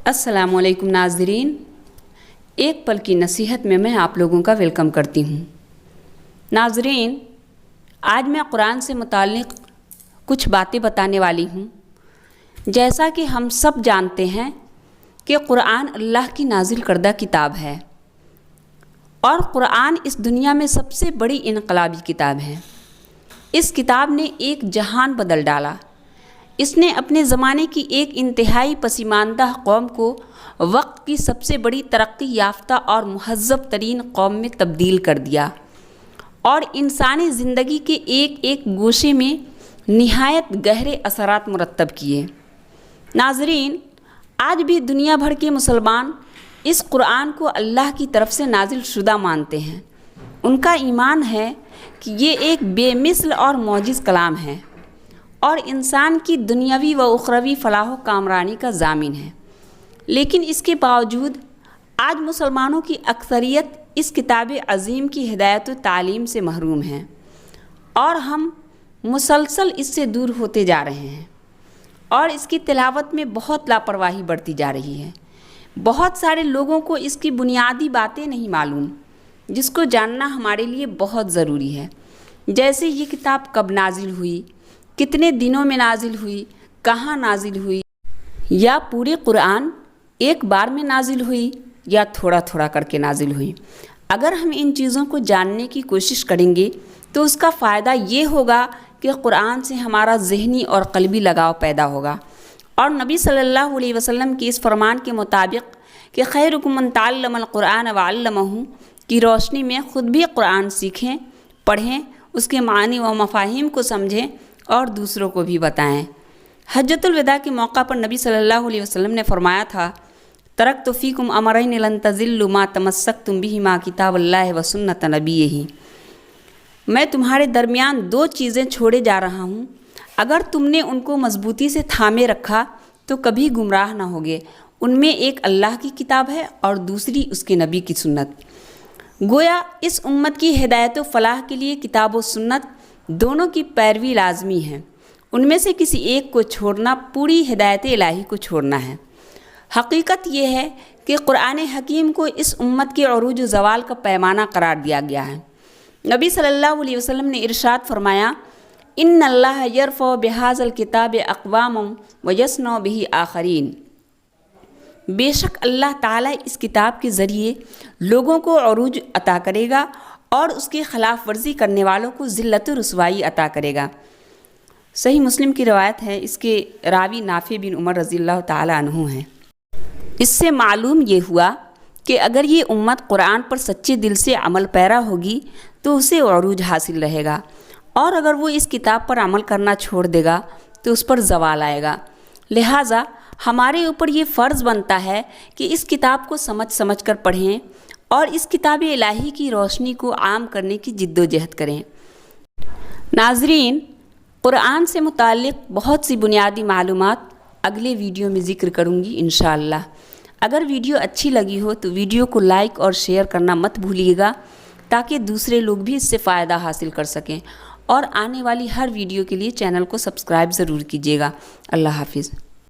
السلام علیکم ناظرین، ایک پل کی نصیحت میں آپ لوگوں کا ویلکم کرتی ہوں۔ ناظرین، آج میں قرآن سے متعلق کچھ باتیں بتانے والی ہوں۔ جیسا کہ ہم سب جانتے ہیں کہ قرآن اللہ کی نازل کردہ کتاب ہے، اور قرآن اس دنیا میں سب سے بڑی انقلابی کتاب ہے۔ اس کتاب نے ایک جہان بدل ڈالا۔ اس نے اپنے زمانے کی ایک انتہائی پسماندہ قوم کو وقت کی سب سے بڑی ترقی یافتہ اور مہذب ترین قوم میں تبدیل کر دیا، اور انسانی زندگی کے ایک ایک گوشے میں نہایت گہرے اثرات مرتب کیے۔ ناظرین، آج بھی دنیا بھر کے مسلمان اس قرآن کو اللہ کی طرف سے نازل شدہ مانتے ہیں۔ ان کا ایمان ہے کہ یہ ایک بے مثل اور معجز کلام ہے، اور انسان کی دنیاوی و اخروی فلاح و کامرانی کا ضامن ہے۔ لیکن اس کے باوجود آج مسلمانوں کی اکثریت اس کتاب عظیم کی ہدایت و تعلیم سے محروم ہیں، اور ہم مسلسل اس سے دور ہوتے جا رہے ہیں، اور اس کی تلاوت میں بہت لاپرواہی بڑھتی جا رہی ہے۔ بہت سارے لوگوں کو اس کی بنیادی باتیں نہیں معلوم، جس کو جاننا ہمارے لیے بہت ضروری ہے، جیسے یہ کتاب کب نازل ہوئی، کتنے دنوں میں نازل ہوئی، کہاں نازل ہوئی، یا پوری قرآن ایک بار میں نازل ہوئی یا تھوڑا تھوڑا کر کے نازل ہوئی۔ اگر ہم ان چیزوں کو جاننے کی کوشش کریں گے تو اس کا فائدہ یہ ہوگا کہ قرآن سے ہمارا ذہنی اور قلبی لگاؤ پیدا ہوگا، اور نبی صلی اللہ علیہ وسلم کے اس فرمان کے مطابق کہ خیرکم من تعلم القرآن وعلمہ کی روشنی میں خود بھی قرآن سیکھیں، پڑھیں، اس کے معنی و مفاہیم کو سمجھیں اور دوسروں کو بھی بتائیں۔ حجۃ الوداع کے موقع پر نبی صلی اللہ علیہ وسلم نے فرمایا تھا، ترکت فیکم امرین لن تضلوا ما تمسکتم بہما کتاب اللہ و سنت نبیہ۔ میں تمہارے درمیان دو چیزیں چھوڑے جا رہا ہوں، اگر تم نے ان کو مضبوطی سے تھامے رکھا تو کبھی گمراہ نہ ہوگے۔ ان میں ایک اللہ کی کتاب ہے اور دوسری اس کے نبی کی سنت۔ گویا اس امت کی ہدایت و فلاح کے لیے کتاب و سنت دونوں کی پیروی لازمی ہے۔ ان میں سے کسی ایک کو چھوڑنا پوری ہدایت الہی کو چھوڑنا ہے۔ حقیقت یہ ہے کہ قرآن حکیم کو اس امت کے عروج و زوال کا پیمانہ قرار دیا گیا ہے۔ نبی صلی اللہ علیہ وسلم نے ارشاد فرمایا، ان اللہ یرفع بہذا الکتاب اقواما ویصنع بہ آخرین۔ بے شک اللہ تعالیٰ اس کتاب کے ذریعے لوگوں کو عروج عطا کرے گا اور اس کی خلاف ورزی کرنے والوں کو ذلت و رسوائی عطا کرے گا۔ صحیح مسلم کی روایت ہے، اس کے راوی نافع بن عمر رضی اللہ تعالیٰ عنہ ہیں۔ اس سے معلوم یہ ہوا کہ اگر یہ امت قرآن پر سچے دل سے عمل پیرا ہوگی تو اسے عروج حاصل رہے گا، اور اگر وہ اس کتاب پر عمل کرنا چھوڑ دے گا تو اس پر زوال آئے گا۔ لہٰذا ہمارے اوپر یہ فرض بنتا ہے کہ اس کتاب کو سمجھ سمجھ کر پڑھیں اور اس کتاب الہی کی روشنی کو عام کرنے کی جد و جہد کریں۔ ناظرین، قرآن سے متعلق بہت سی بنیادی معلومات اگلے ویڈیو میں ذکر کروں گی انشاءاللہ۔ اگر ویڈیو اچھی لگی ہو تو ویڈیو کو لائک اور شیئر کرنا مت بھولیے گا، تاکہ دوسرے لوگ بھی اس سے فائدہ حاصل کر سکیں، اور آنے والی ہر ویڈیو کے لیے چینل کو سبسکرائب ضرور کیجیے گا۔ اللہ حافظ۔